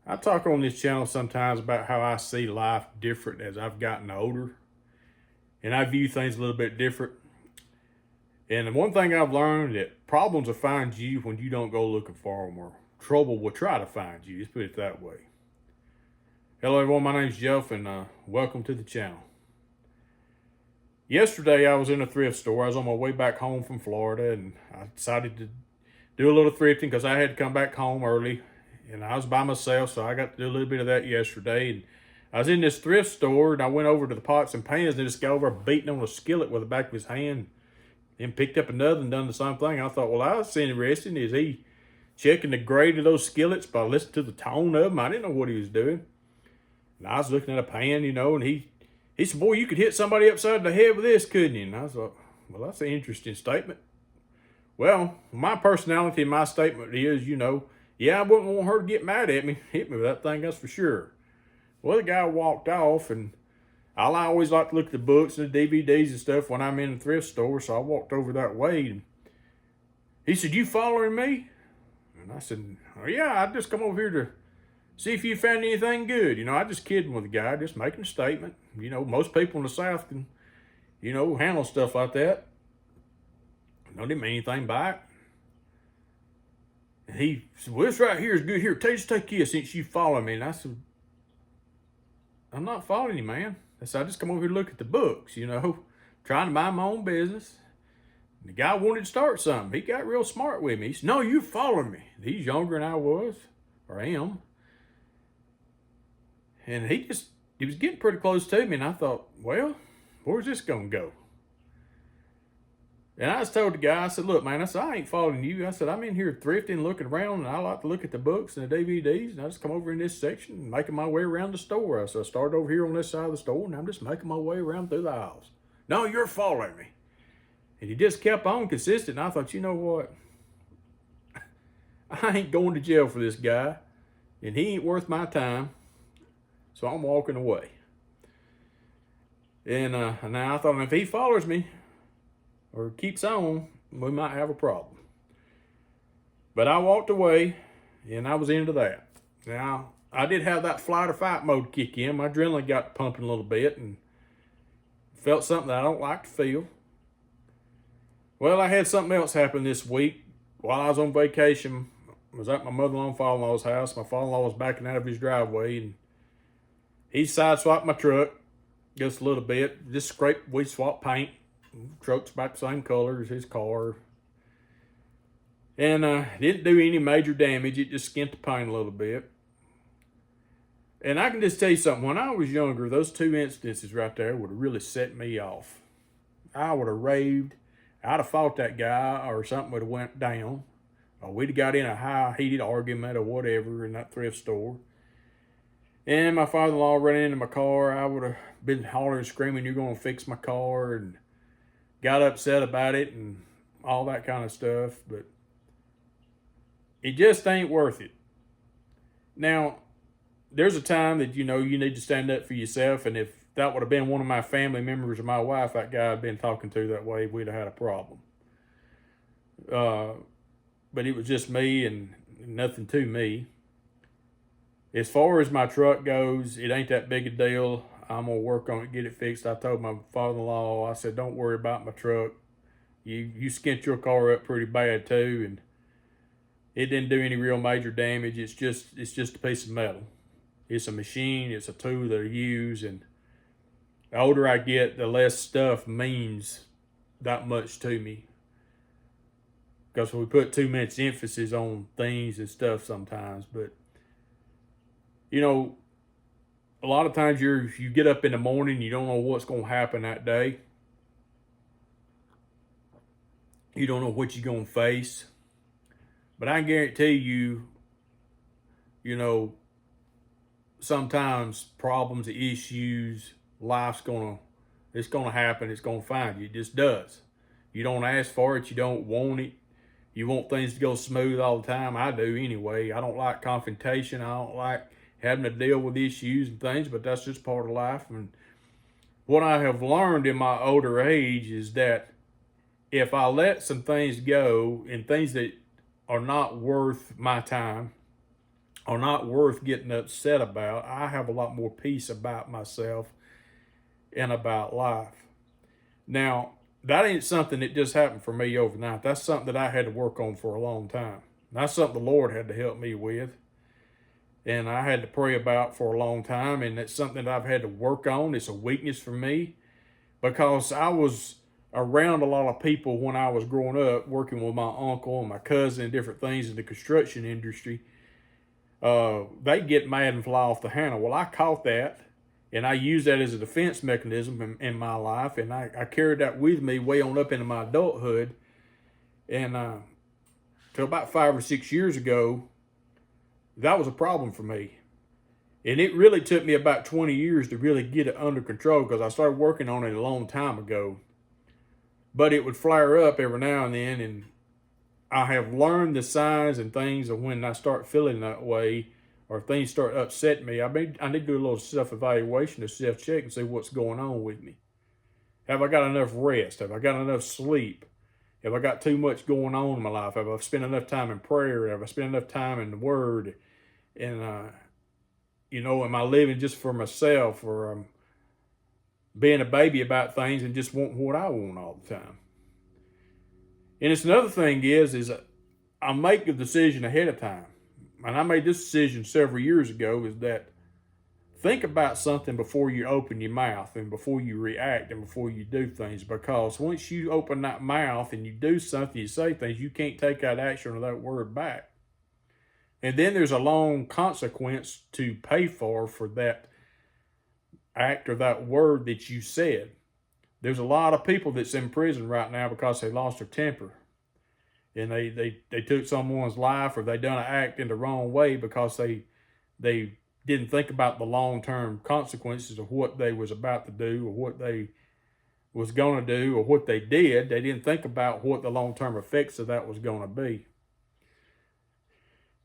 I talk on this channel sometimes about how I see life different as I've gotten older, and I view things a little bit different. And the one thing I've learned that problems will find you when you don't go looking for them, or trouble will try to find you. Let's put it that way. Hello, everyone. My name's Jeff, and welcome to the channel. Yesterday, I was in a thrift store. I was on my way back home from Florida, and I decided to do a little thrifting because I had to come back home early, and I was by myself, so I got to do a little bit of that yesterday. And I was in this thrift store, and I went over to the pots and pans, and this guy over beating on a skillet with the back of his hand, and picked up another and done the same thing. I thought, well, that's interesting. Is he checking the grade of those skillets by listening to the tone of them? I didn't know what he was doing. And I was looking at a pan, and he said, boy, you could hit somebody upside the head with this, couldn't you? And I thought, well, that's an interesting statement. Well, my personality and my statement is, yeah, I wouldn't want her to get mad at me, hit me with that thing, that's for sure. Well, the guy walked off, and I always like to look at the books and the DVDs and stuff when I'm in the thrift store, so I walked over that way. And he said, you following me? And I said, oh, yeah, I just come over here to see if you found anything good. I just kidding with the guy, just making a statement. Most people in the South can, handle stuff like that. No, didn't mean anything by it. And he said, well, this right here is good. Here, just take this since you follow me. And I said, I'm not following you, man. I said, I just come over here to look at the books, trying to mind my own business. And the guy wanted to start something. He got real smart with me. He said, no, you're following me. He's younger than I was, or am. And he was getting pretty close to me. And I thought, well, where's this going to go? And I just told the guy, I said, look, man, I ain't following you. I said, I'm in here thrifting, looking around, and I like to look at the books and the DVDs, and I just come over in this section and making my way around the store. So I started over here on this side of the store, and I'm just making my way around through the aisles. No, you're following me. And he just kept on consistent, and I thought, you know what? I ain't going to jail for this guy, and he ain't worth my time, so I'm walking away. And now I thought, if he follows me, or keeps on, we might have a problem. But I walked away, and I was into that. Now, I did have that flight or fight mode kick in. My adrenaline got pumping a little bit, and felt something that I don't like to feel. Well, I had something else happen this week. While I was on vacation, I was at my mother-in-law and father-in-law's house. My father-in-law was backing out of his driveway, and he sideswiped my truck just a little bit. Just scraped, we swapped paint. Truck's about the same color as his car. And didn't do any major damage. It just skint the paint a little bit. And I can just tell you something. When I was younger, those two instances right there would have really set me off. I would have raved. I'd have fought that guy, or something would have went down. Or we'd have got in a high heated argument or whatever in that thrift store. And my father-in-law ran into my car. I would have been hollering, screaming, you're going to fix my car, and got upset about it and all that kind of stuff, but it just ain't worth it. Now, there's a time that you need to stand up for yourself, and if that would have been one of my family members or my wife that guy had been talking to that way, we'd have had a problem. But it was just me and nothing to me. As far as my truck goes, it ain't that big a deal. I'm going to work on it, get it fixed. I told my father-in-law, I said, don't worry about my truck. You skint your car up pretty bad too, and it didn't do any real major damage. It's just a piece of metal. It's a machine. It's a tool that I use, and the older I get, the less stuff means that much to me. Because we put too much emphasis on things and stuff sometimes. But, a lot of times you get up in the morning, you don't know what's going to happen that day. You don't know what you're going to face. But I guarantee you, sometimes problems, issues, it's going to happen. It's going to find you. It just does. You don't ask for it. You don't want it. You want things to go smooth all the time. I do anyway. I don't like confrontation. I don't like having to deal with issues and things, but that's just part of life. And what I have learned in my older age is that if I let some things go, and things that are not worth my time are not worth getting upset about. I have a lot more peace about myself and about life. Now, that ain't something that just happened for me overnight. That's something that I had to work on for a long time. That's something the Lord had to help me with. And I had to pray about for a long time. And it's something that I've had to work on. It's a weakness for me because I was around a lot of people when I was growing up, working with my uncle and my cousin and different things in the construction industry. They get mad and fly off the handle. Well, I caught that, and I used that as a defense mechanism in my life, and I carried that with me way on up into my adulthood. And till about 5 or 6 years ago, that was a problem for me. And it really took me about 20 years to really get it under control because I started working on it a long time ago. But it would flare up every now and then, and I have learned the signs and things of when I start feeling that way or things start upsetting me. I need to do a little self-evaluation, a self-check, and see what's going on with me. Have I got enough rest? Have I got enough sleep? Have I got too much going on in my life? Have I spent enough time in prayer? Have I spent enough time in the Word? And, am I living just for myself, or being a baby about things and just wanting what I want all the time? And it's another thing is I make a decision ahead of time. And I made this decision several years ago, is that think about something before you open your mouth and before you react and before you do things. Because once you open that mouth and you do something, you say things, you can't take that action or that word back. And then there's a long consequence to pay for that act or that word that you said. There's a lot of people that's in prison right now because they lost their temper. And they took someone's life, or they done an act in the wrong way because they didn't think about the long-term consequences of what they was about to do or what they was going to do or what they did. They didn't think about what the long-term effects of that was going to be.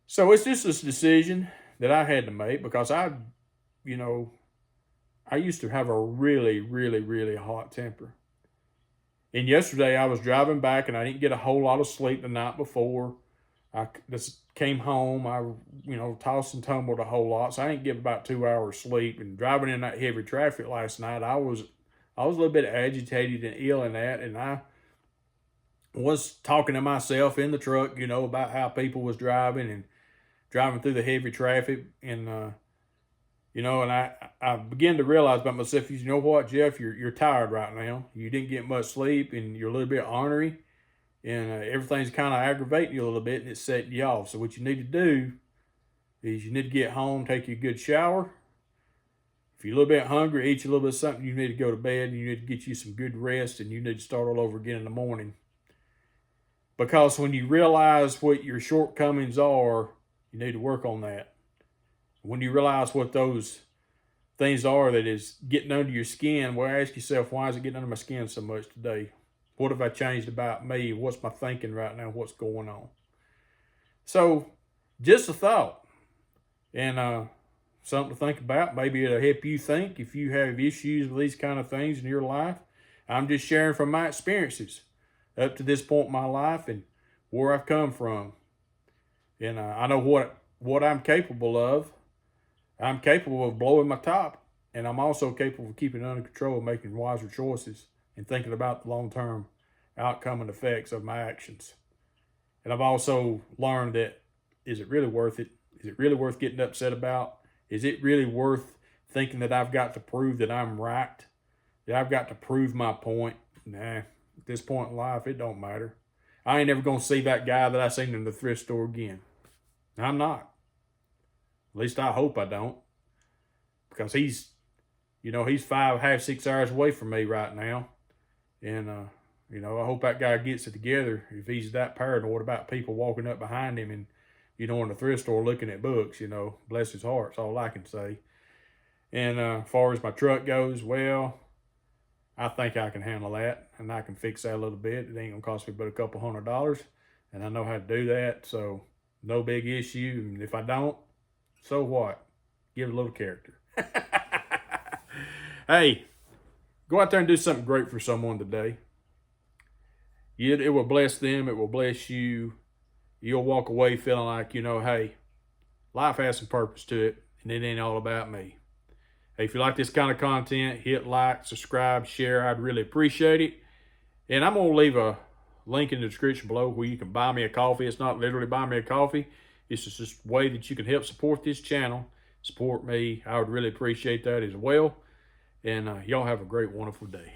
So it's just this decision that I had to make because I used to have a really, really, really hot temper. And yesterday I was driving back and I didn't get a whole lot of sleep the night before. I just came home. I, tossed and tumbled a whole lot. So I didn't get about 2 hours sleep. And driving in that heavy traffic last night, I was a little bit agitated and ill in that. And I was talking to myself in the truck, about how people was driving through the heavy traffic. And, and I began to realize about myself, you know what, Jeff, you're tired right now. You didn't get much sleep and you're a little bit ornery, and everything's kind of aggravating you a little bit and it's setting you off. So what you need to do is you need to get home, take you a good shower. If you're a little bit hungry, eat you a little bit of something, you need to go to bed, and you need to get you some good rest, and you need to start all over again in the morning. Because when you realize what your shortcomings are, you need to work on that. When you realize what those things are that is getting under your skin, well, ask yourself, why is it getting under my skin so much today? What have I changed about me? What's my thinking right now? What's going on? So just a thought, and something to think about. Maybe it'll help you think if you have issues with these kind of things in your life. I'm just sharing from my experiences up to this point in my life and where I've come from. And I know what I'm capable of. I'm capable of blowing my top, and I'm also capable of keeping it under control, making wiser choices, and thinking about the long-term outcome and effects of my actions. And I've also learned that, is it really worth it? Is it really worth getting upset about? Is it really worth thinking that I've got to prove that I'm right? That I've got to prove my point? Nah, at this point in life, it don't matter. I ain't never going to see that guy that I seen in the thrift store again. I'm not. At least I hope I don't. Because he's 5.5, 6 hours away from me right now. And, I hope that guy gets it together if he's that paranoid about people walking up behind him and, in the thrift store looking at books, bless his heart, that's all I can say. And as far as my truck goes, well, I think I can handle that, and I can fix that a little bit. It ain't going to cost me but a couple $100, and I know how to do that, so no big issue. And if I don't, so what? Give it a little character. Hey, go out there and do something great for someone today. It will bless them. It will bless you. You'll walk away feeling like, hey, life has some purpose to it, and it ain't all about me. Hey, if you like this kind of content, hit like, subscribe, share. I'd really appreciate it. And I'm going to leave a link in the description below where you can buy me a coffee. It's not literally buy me a coffee. It's just a way that you can help support this channel, support me. I would really appreciate that as well. And y'all have a great, wonderful day.